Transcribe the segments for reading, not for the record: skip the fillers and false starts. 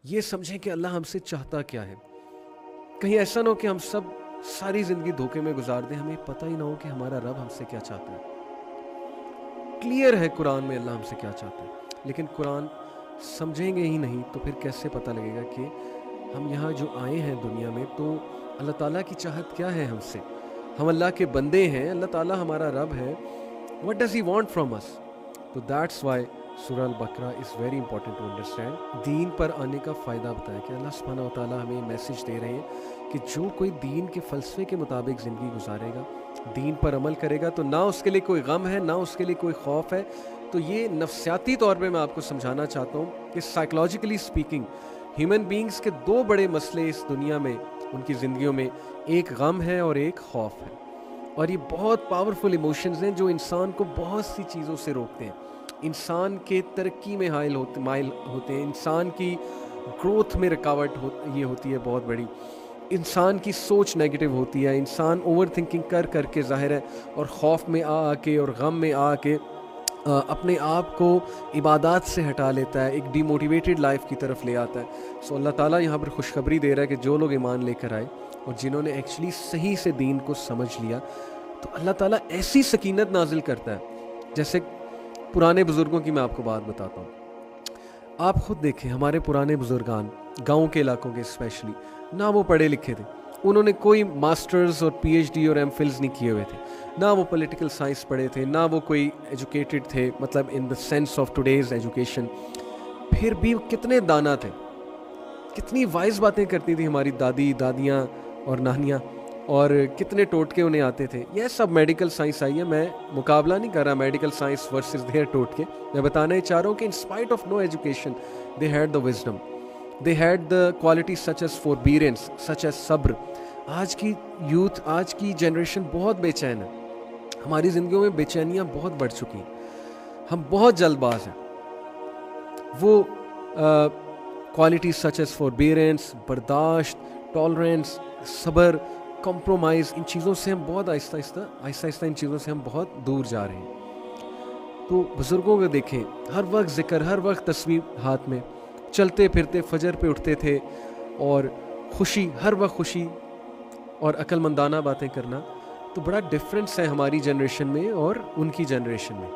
یہ سمجھیں کہ اللہ ہم سے چاہتا کیا ہے. کہیں ایسا نہ ہو کہ ہم سب ساری زندگی دھوکے میں گزار دیں, ہمیں پتہ ہی نہ ہو کہ ہمارا رب ہم سے کیا چاہتا ہے. کلیئر ہے قرآن میں اللہ ہم سے کیا چاہتا ہے, لیکن قرآن سمجھیں گے ہی نہیں تو پھر کیسے پتہ لگے گا کہ ہم یہاں جو آئے ہیں دنیا میں تو اللہ تعالیٰ کی چاہت کیا ہے ہم سے. ہم اللہ کے بندے ہیں, اللہ تعالیٰ ہمارا رب ہے. What does he want from us? تو that's why سورہ البقرہ is very important to understand. دین پر آنے کا فائدہ بتایا کہ اللہ سبحانہ و تعالیٰ ہمیں میسج دے رہے ہیں کہ جو کوئی دین کے فلسفے کے مطابق زندگی گزارے گا, دین پر عمل کرے گا, تو نہ اس کے لیے کوئی غم ہے, نہ اس کے لیے کوئی خوف ہے. تو یہ نفسیاتی طور پہ میں آپ کو سمجھانا چاہتا ہوں کہ سائیکولوجیکلی اسپیکنگ ہیومن بینگز کے دو بڑے مسئلے اس دنیا میں, ان کی زندگیوں میں, ایک غم ہے اور ایک خوف ہے. اور یہ بہت پاورفل ایموشنز ہیں جو انسان کو بہت سی چیزوں سے روکتے ہیں, انسان کے ترقی میں مائل ہوتے ہیں, انسان کی گروتھ میں رکاوٹ یہ ہوتی ہے بہت بڑی, انسان کی سوچ نیگیٹو ہوتی ہے, انسان اوور تھنکنگ کر کے ظاہر ہے اور خوف میں آ کے اور غم میں آ کے اپنے آپ کو عبادات سے ہٹا لیتا ہے, ایک ڈی موٹیویٹڈ لائف کی طرف لے آتا ہے. سو اللہ تعالیٰ یہاں پر خوشخبری دے رہا ہے کہ جو لوگ ایمان لے کر آئے اور جنہوں نے ایکچولی صحیح سے دین کو سمجھ لیا, تو اللہ تعالیٰ ایسی سکینت نازل کرتا ہے. جیسے پرانے بزرگوں کی میں آپ کو بات بتاتا ہوں. آپ خود دیکھیں, ہمارے پرانے بزرگان گاؤں کے علاقوں کے اسپیشلی, نہ وہ پڑھے لکھے تھے, انہوں نے کوئی ماسٹرز اور پی ایچ ڈی اور ایم فلز نہیں کیے ہوئے تھے, نہ وہ پولیٹیکل سائنس پڑھے تھے, نہ وہ کوئی ایجوکیٹڈ تھے, مطلب in the sense of today's education. پھر بھی کتنے دانا تھے, کتنی وائز باتیں کرتی تھیں ہماری دادیاں اور نانیاں, اور کتنے ٹوٹکے انہیں آتے تھے. یہ سب میڈیکل سائنس آئی ہے, میں مقابلہ نہیں کر رہا میڈیکل سائنس ورسز دیئر ٹوٹکے, میں بتانا ہی چاہ رہا ہوں کہ in spite of no education they had the wisdom, they had the quality such as forbearance, such as صبر. آج کی یوتھ, آج کی جنریشن بہت بے چین ہے, ہماری زندگیوں میں بے چینیاں بہت بڑھ چکی ہیں, ہم بہت جلد باز ہیں. وہ کوالٹی سچ ایز فوربیرنس, برداشت, ٹالرنس, صبر, کمپرومائز, ان چیزوں سے ہم بہت آہستہ آہستہ ان چیزوں سے ہم بہت دور جا رہے ہیں. تو بزرگوں کو دیکھیں, ہر وقت ذکر, ہر وقت تسبیح ہاتھ میں, چلتے پھرتے فجر پہ اٹھتے تھے, اور خوشی, ہر وقت خوشی اور عقل مندانہ باتیں کرنا. تو بڑا ڈفرینس ہے ہماری جنریشن میں اور ان کی جنریشن میں.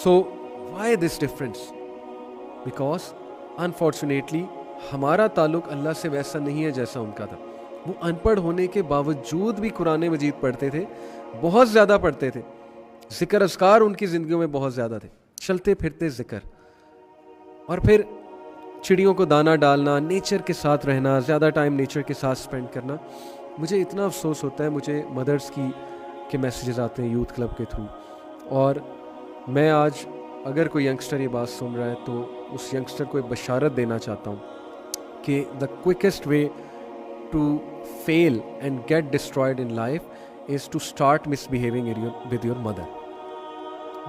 So why this difference? Because unfortunately ہمارا تعلق اللہ سے ویسا نہیں ہے جیسا ان کا تھا. وہ ان پڑھ ہونے کے باوجود بھی قرآن مجید پڑھتے تھے, بہت زیادہ پڑھتے تھے, ذکر اذکار ان کی زندگیوں میں بہت زیادہ تھے, چلتے پھرتے ذکر, اور پھر چڑیوں کو دانہ ڈالنا, نیچر کے ساتھ رہنا, زیادہ ٹائم نیچر کے ساتھ سپینڈ کرنا. مجھے اتنا افسوس ہوتا ہے, مجھے مدرس کے میسیجز آتے ہیں یوتھ کلب کے تھرو, اور میں آج اگر کوئی ینگسٹر یہ بات سن رہا ہے تو اس ینگسٹر کو ایک بشارت دینا چاہتا ہوں کہ the quickest way to fail and get destroyed in life is to start misbehaving with your mother.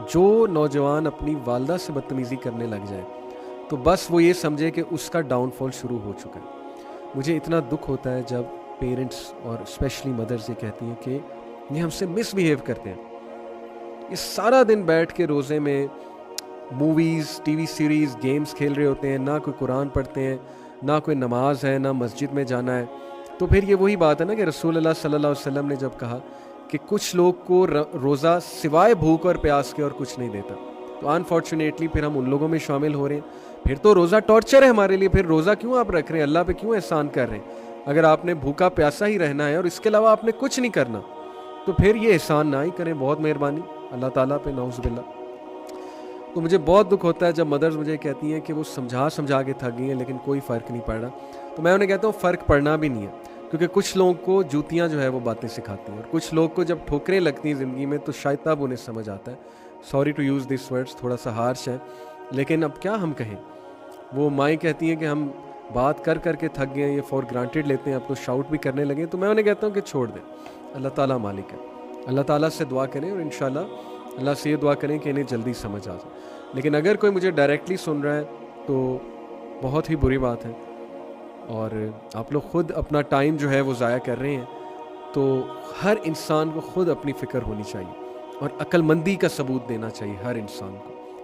جو نوجوان اپنی والدہ سے بدتمیزی کرنے لگ جائے تو بس وہ یہ سمجھے کہ اس کا ڈاؤن فال شروع ہو چکا ہے. مجھے اتنا دکھ ہوتا ہے جب پیرنٹس اور اسپیشلی مدرز یہ کہتی ہیں کہ یہ ہم سے مس بیہیو کرتے ہیں. یہ سارا دن بیٹھ کے روزے میں movies, T V series, games کھیل رہے ہوتے ہیں, نہ کوئی قرآن پڑھتے ہیں, نہ کوئی نماز ہے, نہ مسجد میں جانا ہے. تو پھر یہ وہی بات ہے نا کہ رسول اللہ صلی اللہ علیہ وسلم نے جب کہا کہ کچھ لوگ کو روزہ سوائے بھوک اور پیاس کے اور کچھ نہیں دیتا, تو انفارچونیٹلی پھر ہم ان لوگوں میں شامل ہو رہے ہیں. پھر تو روزہ ٹارچر ہے ہمارے لیے, پھر روزہ کیوں آپ رکھ رہے ہیں, اللہ پہ کیوں احسان کر رہے ہیں؟ اگر آپ نے بھوکا پیاسا ہی رہنا ہے اور اس کے علاوہ آپ نے کچھ نہیں کرنا تو پھر یہ احسان نہ ہی کریں, بہت مہربانی اللہ تعالیٰ پہ, نعوذ باللہ. تو مجھے بہت دکھ ہوتا ہے جب مدرز مجھے کہتی ہیں کہ وہ سمجھا کے تھک گئی ہیں لیکن کوئی فرق نہیں پڑ رہا. تو میں انہیں کہتا ہوں فرق پڑنا بھی نہیں ہے, کیونکہ کچھ لوگوں کو جوتیاں جو ہے وہ باتیں سکھاتی ہیں, اور کچھ لوگ کو جب ٹھوکریں لگتی ہیں زندگی میں تو شاید تب انہیں سمجھ آتا ہے. Sorry to use these words, تھوڑا سا ہارش ہے, لیکن اب کیا ہم کہیں. وہ مائیں کہتی ہیں کہ ہم بات کر کے تھک گئے ہیں, یہ فور گرانٹیڈ لیتے ہیں, اب تو شاؤٹ بھی کرنے لگے. تو میں انہیں کہتا ہوں کہ چھوڑ دیں, اللہ تعالیٰ مالک ہے, اللہ تعالیٰ سے دعا کریں, اور انشاءاللہ اللہ سے یہ دعا کریں کہ انہیں جلدی سمجھ آ جائے. لیکن اگر کوئی مجھے ڈائریکٹلی سن رہا ہے تو بہت ہی بری بات ہے, اور آپ لوگ خود اپنا ٹائم جو ہے وہ ضائع کر رہے ہیں. تو ہر انسان کو خود اپنی فکر ہونی چاہیے اور عقل مندی کا ثبوت دینا چاہیے ہر انسان کو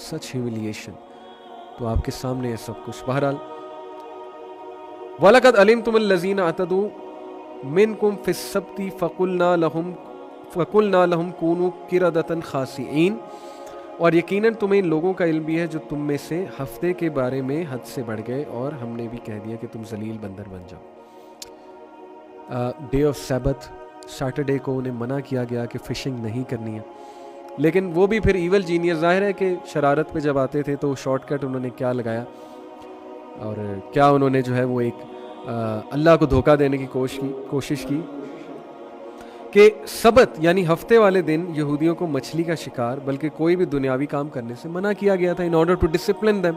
such humiliation. تو آپ کے سامنے ہے سب کچھ. بہرحال وَلَقَدْ عَلِمْتُمُ الَّذِينَ اعْتَدُوا مِنْكُمْ فِي السَّبْتِ فَقُلْنَا لَهُمْ كُونُوا قِرَدَةً خَاسِئِينَ. اور یقیناً تمہیں ان لوگوں کا علم بھی ہے جو تم میں سے ہفتے کے بارے میں حد سے بڑھ گئے اور ہم نے بھی کہہ دیا کہ تم ذلیل بندر بن جاؤ. ڈے آف سیبت سیٹرڈے کو انہیں منع کیا گیا کہ فشنگ نہیں کرنی ہے, لیکن وہ بھی پھر ایول جینیس. ظاہر ہے کہ شرارت پہ جب آتے تھے تو شارٹ کٹ انہوں نے کیا لگایا اور کیا انہوں نے جو ہے وہ ایک اللہ کو دھوکہ دینے کی کوشش کی کہ سبت یعنی ہفتے والے دن یہودیوں کو مچھلی کا شکار بلکہ کوئی بھی دنیاوی کام کرنے سے منع کیا گیا تھا, in order to discipline them.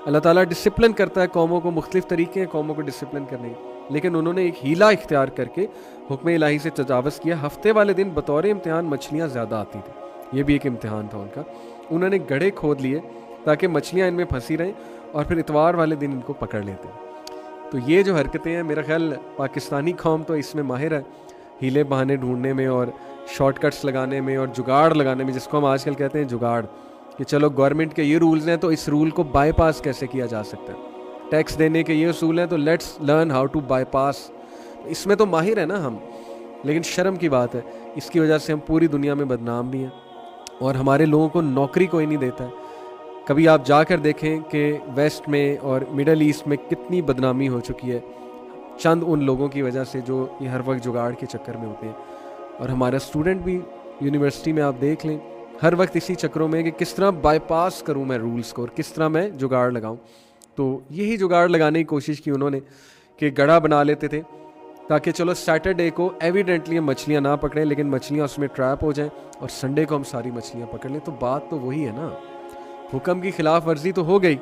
اللہ تعالیٰ ڈسپلن کرتا ہے قوموں کو, مختلف طریقے ہیں قوموں کو ڈسپلن کرنے کے, لیکن انہوں نے ایک ہیلا اختیار کر کے حکم الہی سے تجاوز کیا. ہفتے والے دن بطور امتحان مچھلیاں زیادہ آتی تھیں, یہ بھی ایک امتحان تھا ان کا. انہوں نے گڑھے کھود لیے تاکہ مچھلیاں ان میں پھنسی رہیں اور پھر اتوار والے دن ان کو پکڑ لیتے. تو یہ جو حرکتیں ہیں میرا خیال پاکستانی قوم تو اس میں ماہر ہے, ہیلے بہانے ڈھونڈنے میں اور شارٹ کٹس لگانے میں اور جگاڑ لگانے میں, جس کو ہم آج کل کہتے ہیں جگاڑ, کہ چلو گورنمنٹ کے یہ رولز ہیں تو اس رول کو بائی پاس کیسے کیا جا سکتا ہے, ٹیکس دینے کے یہ اصول ہیں تو let's learn how to bypass. اس میں تو ماہر ہے نا ہم, لیکن شرم کی بات ہے, اس کی وجہ سے ہم پوری دنیا میں بدنام بھی ہیں اور ہمارے لوگوں کو نوکری کوئی نہیں دیتا ہے. کبھی آپ جا کر دیکھیں کہ ویسٹ میں اور مڈل ایسٹ میں کتنی بدنامی ہو چکی ہے چند ان لوگوں کی وجہ سے جو یہ ہر وقت جگاڑ کے چکر میں ہوتے ہیں. اور ہمارا اسٹوڈنٹ بھی یونیورسٹی میں آپ دیکھ لیں ہر وقت اسی چکروں میں کہ کس طرح بائی پاس کروں میں رولز کو اور کس طرح میں جگاڑ لگاؤں. تو یہی جگاڑ لگانے کی کوشش کی انہوں نے کہ گڑھا بنا لیتے تھے تاکہ چلو سیٹرڈے کو ایویڈنٹلی ہم مچھلیاں نہ پکڑیں لیکن مچھلیاں اس میں ٹریپ ہو جائیں اور سنڈے کو ہم ساری مچھلیاں پکڑ لیں. تو بات تو وہی ہے نا, حکم کی خلاف ورزی تو ہو گئی